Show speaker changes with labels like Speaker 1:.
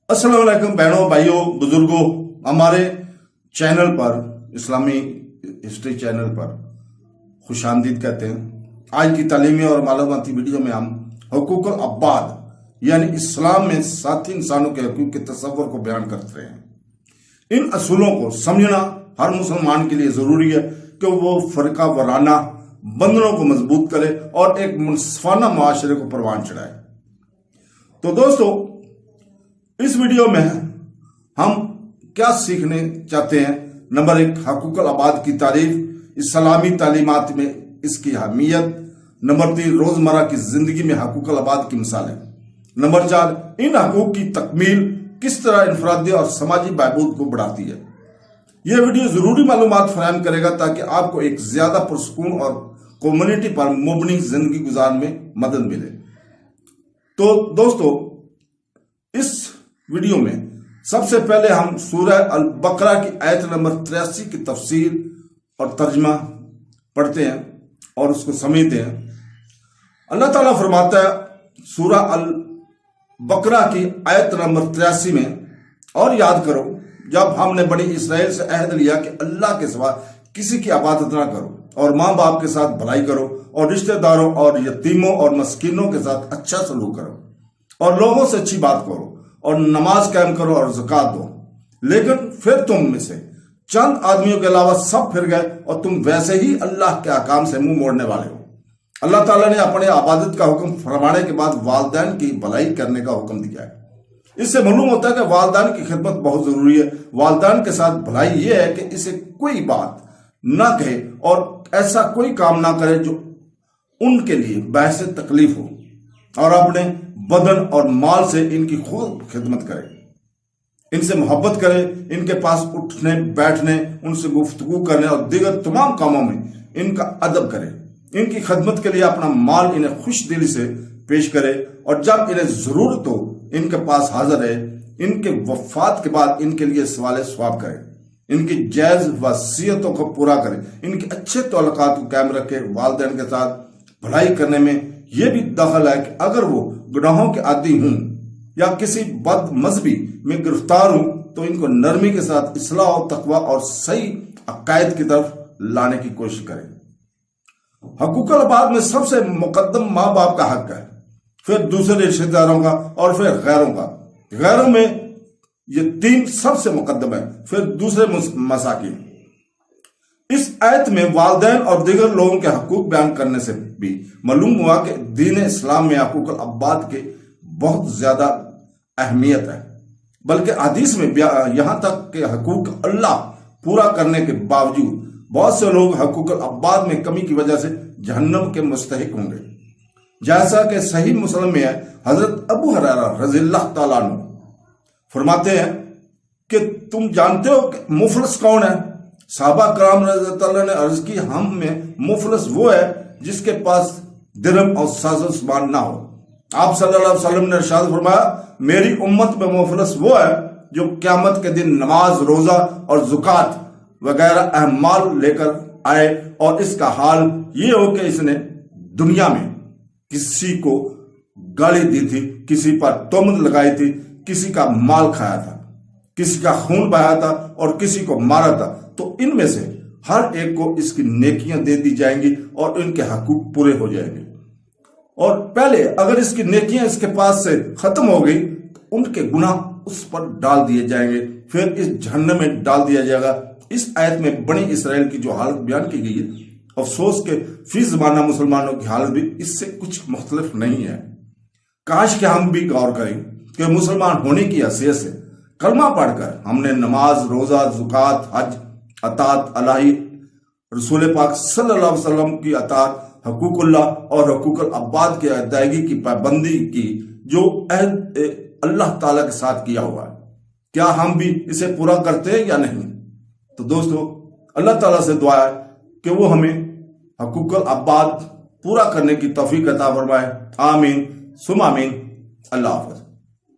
Speaker 1: अस्सलाम वालेकुम बहनों, भाइयों, बुजुर्गों, हमारे चैनल पर, इस्लामी हिस्ट्री चैनल पर खुशामदीद कहते हैं। आज की तालीमी और मालूमाती वीडियो में हम हुकूक अब्बाद यानी इस्लाम में साथी इंसानों के हकूक के तस्वर को बयान करते हैं। इन असूलों को समझना हर मुसलमान के लिए जरूरी है कि वो फरका वराना बंधनों को मजबूत करे और एक मुनसिफाना मुआशरे को परवान चढ़ाए। तो दोस्तों, इस वीडियो में हम क्या सीखने चाहते हैं। नंबर 1, हकूक अल-अबाद की तारीफ, इस्लामी तालीमात में इसकी अहमियत। नंबर 3, रोजमर्रा की जिंदगी में हकूक अल-अबाद की मिसालें। नंबर 4, इन हकूक की तकमील किस तरह इनफरादी और समाजी बहबूद को बढ़ाती है। यह वीडियो जरूरी मालूमात फराहम करेगा ताकि आपको एक ज्यादा पुरसकून और कम्युनिटी पर मुबनी जिंदगी गुजारने में मदद मिले। तो दोस्तों, इस वीडियो में सबसे पहले हम सूरह अल-बकरा की आयत नंबर 83 की तफसीर और तर्जमा पढ़ते हैं और उसको समझते हैं। अल्लाह ताला फरमाता है सूरह अल-बकरा की आयत नंबर 83 में, और याद करो जब हमने बनी इसराइल से अहद लिया कि अल्लाह के सिवा किसी की इबादत ना करो, और माँ बाप के साथ भलाई करो, और रिश्तेदारों और यतीमों और मस्कीनों के साथ अच्छा सलूक करो, और लोगों से अच्छी बात करो, और नमाज कायम करो और ज़कात दो। लेकिन फिर तुम में से चंद आदमियों के अलावा सब फिर गए और तुम वैसे ही अल्लाह के अहकाम से मुंह मोड़ने वाले हो। अल्लाह ताला ने अपने इबादत का हुक्म फरमाने के बाद वालिदैन की भलाई करने का हुक्म दिया है। इससे मालूम होता है कि वालिदैन की खिदमत बहुत जरूरी है। वालिदैन के साथ भलाई यह है कि इसे कोई बात ना कहे और ऐसा कोई काम ना करे जो उनके लिए बहस तकलीफ हो, और अपने बदन और माल से इनकी खूब खिदमत करे, इनसे मोहब्बत करे, इनके पास उठने बैठने, उनसे गुफ्तगू करने और दीगर तमाम कामों में इनका अदब करे। इनकी खिदमत के लिए अपना माल इन्हें खुश दिली से पेश करे, और जब इन्हें जरूरत हो इनके पास हाजिर रहे। इनके वफात के बाद इनके लिए सवाल सवाब करे, इनकी जायज वसीयतों को पूरा करे, इनके अच्छे ताल्लुकात को कायम रखे। वालिदैन के साथ भलाई करने में यह भी दखल है कि अगर वो गुनाहों के आदी हूं या किसी बद मजहबी में गिरफ्तार हूं तो इनको नरमी के साथ इस्लाह और तकवा और सही अकायद की तरफ लाने की कोशिश करें। हकूक अल-अबाद में सबसे मुकद्दम माँ बाप का हक है, फिर दूसरे रिश्तेदारों का, और फिर गैरों का। गैरों में ये 3 सबसे मुकद्दम है, फिर दूसरे मसाकिन। इस आयत में वालिदैन और दीगर लोगों के हकूक बयान करने से भी मालूम हुआ कि दीन इस्लाम में हकूक अल-अबाद के बहुत ज्यादा अहमियत है। बल्कि हदीस में यहां तक कि हकूक अल्लाह पूरा करने के बावजूद बहुत से लोग हकूक अल-अबाद में कमी की वजह से जहन्नम के मुस्तहिक होंगे। जैसा कि सही मुस्लिम में है, हजरत अबू हुरैरा रज़ियल्लाहु ताला अन्हु फरमाते हैं कि तुम जानते हो कि मुफलिस कौन है। साहबा कराम रज़ियल्लाहु ने अर्ज की, हम में मुफलिस वो है जिसके पास दिरहम और साजो सामान ना हो। आप सल्लल्लाहु अलैहि वसल्लम ने इरशाद फरमाया, मेरी उम्मत में मुफलिस वो है जो क़यामत के दिन नमाज, रोजा और ज़कात वगैरह अहमाल लेकर आए, और इसका हाल ये हो कि इसने दुनिया में किसी को गाली दी थी, किसी पर तोहमत लगाई थी, किसी का माल खाया था, किसी का खून बहाया था और किसी को मारा था। तो इनमें से हर एक को इसकी नेकियां दे दी जाएंगी और इनके हकूक पूरे हो जाएंगे। और पहले अगर इसकी नेकियां इसके पास से खत्म हो गई तो उनके गुनाह उस पर डाल दिए जाएंगे, फिर इस जहन्नम में डाल दिया जाएगा। इस आयत में बनी इसराइल की जो हालत बयान की गई है, अफसोस के फी ज़माना मुसलमानों की हालत भी इससे कुछ मुख्तलिफ नहीं है। काश कि हम भी गौर करें कि मुसलमान होने की हैसियत से कलमा पढ़कर हमने नमाज, रोजा, ज़कात, हज, अतात अलाही, रसूल पाक सल्लल्लाहु अलैहि वसल्लम की अतात, हकूकुल्लाह और हकूक अल-अबाद की अदायगी की पाबंदी की जो अहद अल्लाह ताला के साथ किया हुआ है, क्या हम भी इसे पूरा करते हैं या नहीं। तो दोस्तों, अल्लाह ताला से दुआ है कि वो हमें हकूक अल-अबाद पूरा करने की तौफीक अता फरमाए। आमीन सुम आमीन। अल्लाह हाफ़िज़।